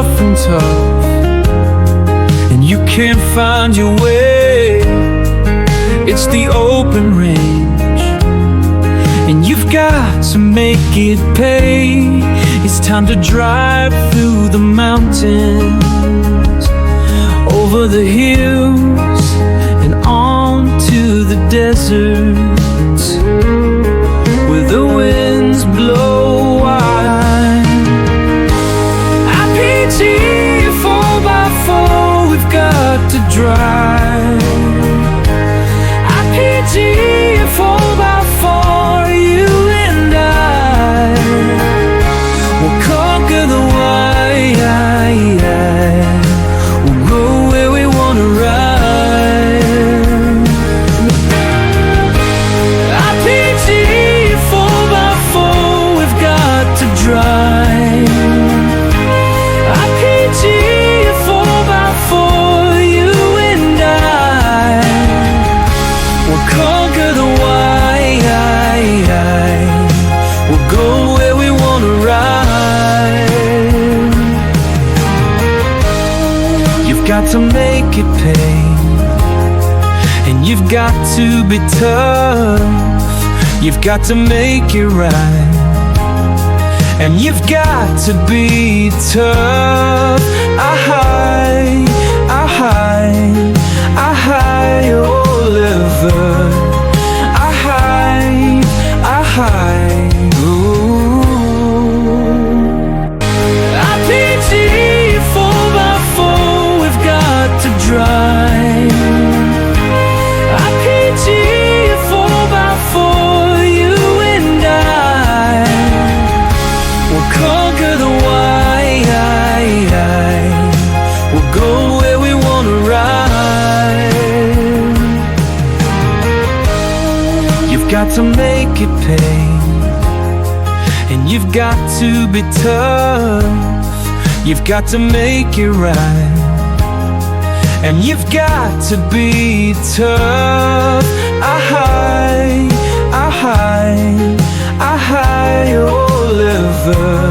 rough and tough, and you can't find your way. It's the open range, and you've got to make it pay. It's time to drive through the mountains, over the hills, and on to the deserts, where the winds blow wide. IPG 4x4, we've got to drive. IPG 4x4, you and I will conquer the why. We'll go where we wanna ride. IPG 4x4, we've got to drive. IPG 4x4, you and I will conquer the why. We'll go where we wanna ride. You've got to make it pay, and you've got to be tough. You've got to make it right, and you've got to be tough. Oh, liver. IPG 4x4, we've got to drive. IPG 4x4, you and I will conquer the why. We'll go where we wanna ride. You've got to make it pay, and you've got to be tough. You've got to make it right, and you've got to be tough. Oh, liver.